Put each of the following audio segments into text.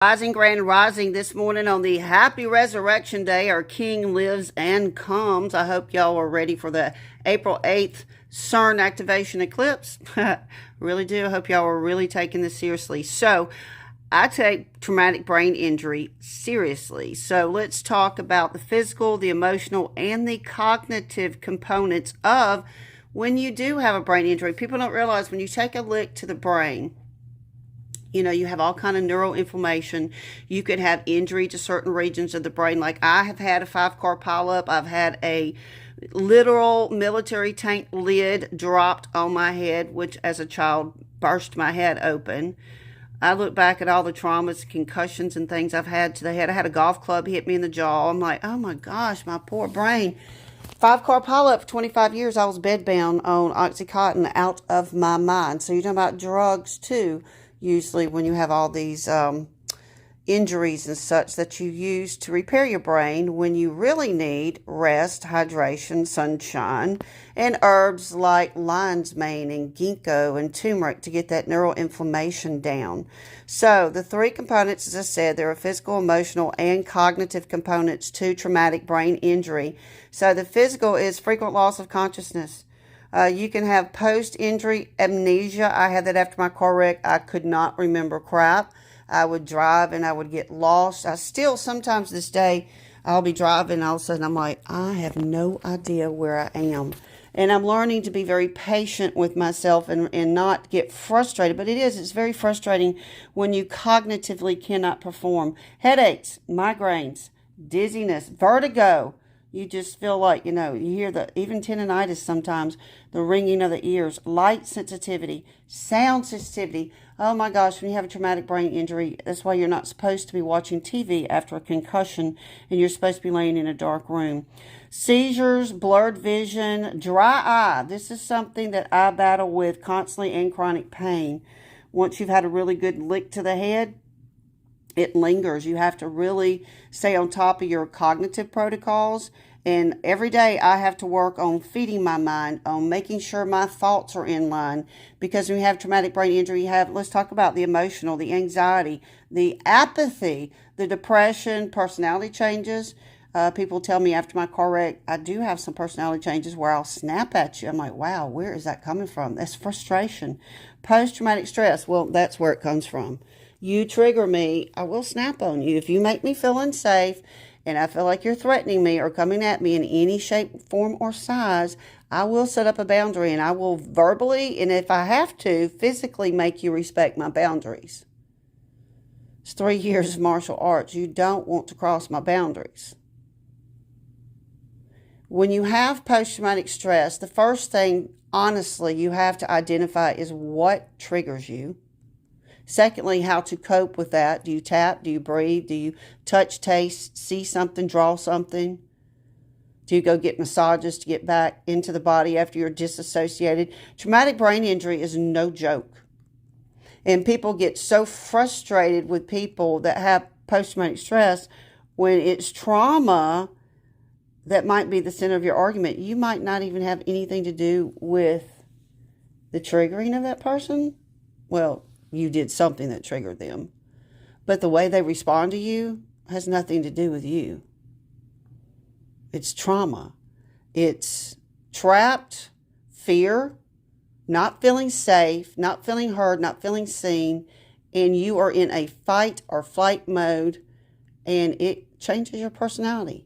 Rising, grand rising this morning on the happy resurrection day. Our King lives and comes. I hope y'all are ready for the April 8th CERN activation eclipse. Really do. I hope y'all are really taking this seriously. So, I take traumatic brain injury seriously. So, let's talk about the physical, the emotional, and the cognitive components of when you do have a brain injury. People don't realize when you take a lick to the brain, you have all kind of neuroinflammation. You could have injury to certain regions of the brain. Like I have had a 5-car pileup. I've had a literal military tank lid dropped on my head, which as a child burst my head open. I look back at all the traumas, concussions, and things I've had to the head. I had a golf club hit me in the jaw. I'm like, oh my gosh, my poor brain. 5-car pileup for 25 years. I was bedbound on Oxycontin out of my mind. So you're talking about drugs too. Usually when you have all these injuries and such that you use to repair your brain when you really need rest, hydration, sunshine, and herbs like lion's mane and ginkgo and turmeric to get that neuroinflammation down. So the three components, as I said, there are physical, emotional, and cognitive components to traumatic brain injury. So the physical is frequent loss of consciousness. You can have post-injury amnesia. I had that after my car wreck. I could not remember crap. I would drive and I would get lost. I still, sometimes this day, I'll be driving and all of a sudden I'm like, I have no idea where I am. And I'm learning to be very patient with myself and not get frustrated. But it's very frustrating when you cognitively cannot perform. Headaches, migraines, dizziness, vertigo. You just feel like, you hear even tendonitis sometimes, the ringing of the ears, light sensitivity, sound sensitivity. Oh my gosh, when you have a traumatic brain injury, that's why you're not supposed to be watching TV after a concussion and you're supposed to be laying in a dark room. Seizures, blurred vision, dry eye. This is something that I battle with constantly and chronic pain. Once you've had a really good lick to the head, it lingers. You have to really stay on top of your cognitive protocols. And every day I have to work on feeding my mind, on making sure my thoughts are in line. Because when you have traumatic brain injury, let's talk about the emotional, the anxiety, the apathy, the depression, personality changes. People tell me after my car wreck, I do have some personality changes where I'll snap at you. I'm like, wow, where is that coming from? That's frustration. Post-traumatic stress, well, that's where it comes from. You trigger me, I will snap on you. If you make me feel unsafe and I feel like you're threatening me or coming at me in any shape, form, or size, I will set up a boundary and I will verbally, and if I have to, physically make you respect my boundaries. It's 3 years of martial arts. You don't want to cross my boundaries. When you have post-traumatic stress, the first thing, honestly, you have to identify is what triggers you. Secondly, how to cope with that. Do you tap? Do you breathe? Do you touch, taste, see something, draw something? Do you go get massages to get back into the body after you're disassociated? Traumatic brain injury is no joke. And people get so frustrated with people that have post-traumatic stress when it's trauma that might be the center of your argument. You might not even have anything to do with the triggering of that person. Well, you did something that triggered them. But the way they respond to you has nothing to do with you. It's trauma. It's trapped fear, not feeling safe, not feeling heard, not feeling seen, and you are in a fight or flight mode, and it changes your personality.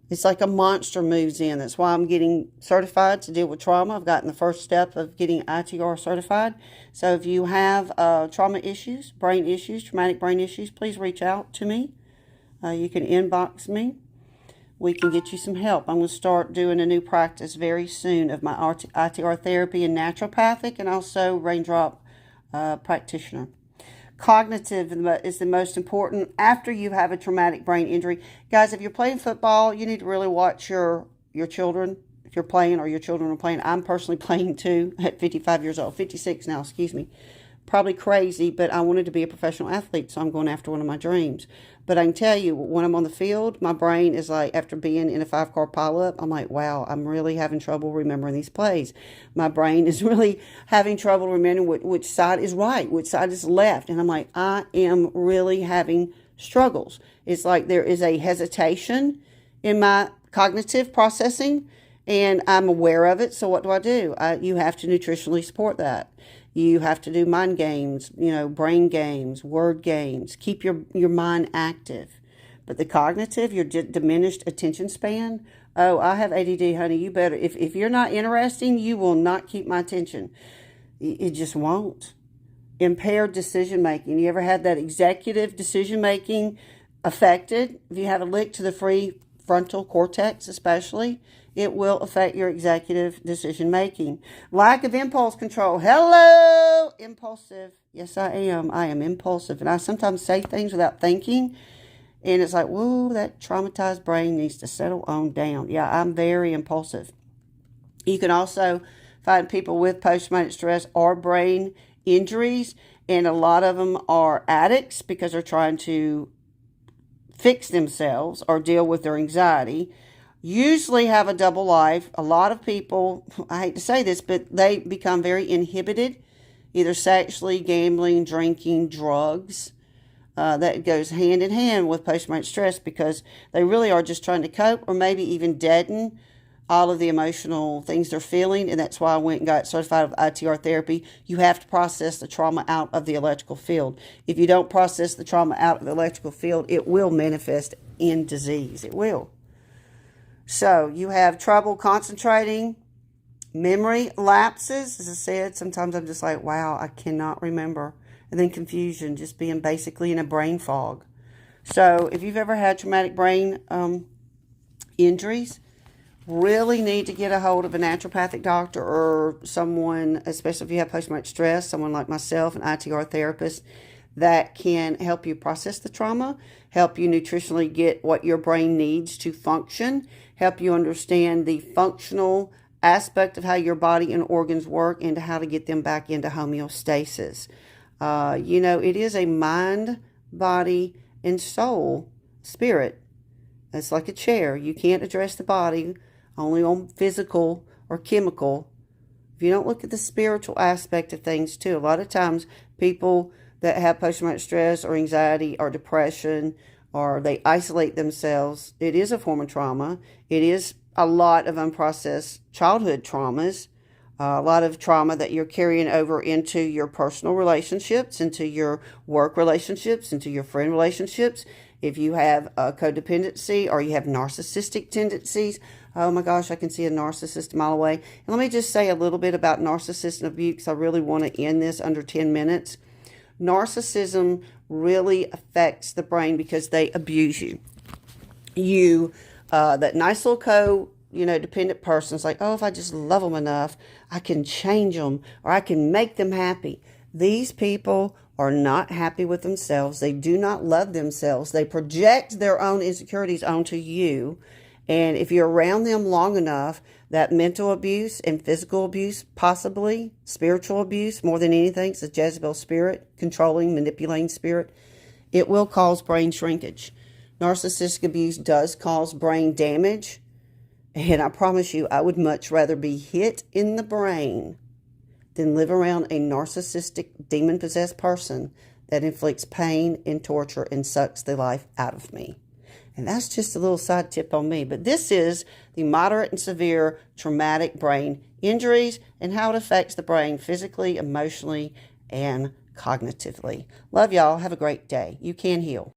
It's like a monster moves in. That's why I'm getting certified to deal with trauma. I've gotten the first step of getting ITR certified. So if you have trauma issues, brain issues, traumatic brain issues, please reach out to me. You can inbox me. We can get you some help. I'm going to start doing a new practice very soon of my ITR therapy and naturopathic and also raindrop practitioner. Cognitive is the most important after you have a traumatic brain injury. Guys, if you're playing football, you need to really watch your children. If you're playing or your children are playing. I'm personally playing too at 55 years old. 56 now, excuse me. probably crazy, but I wanted to be a professional athlete, so I'm going after one of my dreams. But I can tell you, when I'm on the field, my brain is like, after being in a 5-car pileup, I'm like, wow, I'm really having trouble remembering these plays. My brain is really having trouble remembering which side is right, which side is left. And I'm like, I am really having struggles. It's like there is a hesitation in my cognitive processing, and I'm aware of it. So what do? You have to nutritionally support that. You have to do mind games, brain games, word games. Keep your mind active. But the cognitive, your diminished attention span, oh, I have ADD, honey. You better, if you're not interesting, you will not keep my attention. It just won't. Impaired decision making. You ever had that executive decision making affected? If you have a lick to the prefrontal cortex especially, it will affect your executive decision making. Lack of impulse control. Hello, impulsive. Yes, I am. I am impulsive. And I sometimes say things without thinking. And it's like, whoa, that traumatized brain needs to settle on down. Yeah, I'm very impulsive. You can also find people with post-traumatic stress or brain injuries. And a lot of them are addicts because they're trying to fix themselves or deal with their anxiety. Usually have a double life. A lot of people, I hate to say this, but they become very inhibited, either sexually, gambling, drinking, drugs. That goes hand in hand with post-traumatic stress because they really are just trying to cope or maybe even deaden all of the emotional things they're feeling. And that's why I went and got certified with ITR therapy. You have to process the trauma out of the electrical field. If you don't process the trauma out of the electrical field, it will manifest in disease. It will. So you have trouble concentrating, memory lapses. As I said, sometimes I'm just like, wow, I cannot remember. And then confusion, just being basically in a brain fog. So if you've ever had traumatic brain injuries, really need to get a hold of a naturopathic doctor or someone, especially if you have post-traumatic stress, someone like myself, an ITR therapist, that can help you process the trauma, help you nutritionally get what your brain needs to function, help you understand the functional aspect of how your body and organs work and how to get them back into homeostasis. It is a mind, body, and soul spirit. It's like a chair. You can't address the body only on physical or chemical. If you don't look at the spiritual aspect of things too, a lot of times people that have post-traumatic stress or anxiety or depression, or they isolate themselves, it is a form of trauma. It is a lot of unprocessed childhood traumas, a lot of trauma that you're carrying over into your personal relationships, into your work relationships, into your friend relationships. If you have a codependency or you have narcissistic tendencies, oh my gosh, I can see a narcissist a mile away. And let me just say a little bit about narcissism abuse. I really want to end this under 10 minutes. Narcissism really affects the brain because they abuse you. That nice little dependent person's like, oh, if I just love them enough, I can change them or I can make them happy. These people are not happy with themselves. They do not love themselves. They project their own insecurities onto you. And if you're around them long enough, that mental abuse and physical abuse, possibly spiritual abuse, more than anything, it's a Jezebel spirit, controlling, manipulating spirit, it will cause brain shrinkage. Narcissistic abuse does cause brain damage. And I promise you, I would much rather be hit in the brain than live around a narcissistic, demon-possessed person that inflicts pain and torture and sucks the life out of me. And that's just a little side tip on me. But this is the moderate and severe traumatic brain injuries and how it affects the brain physically, emotionally, and cognitively. Love y'all. Have a great day. You can heal.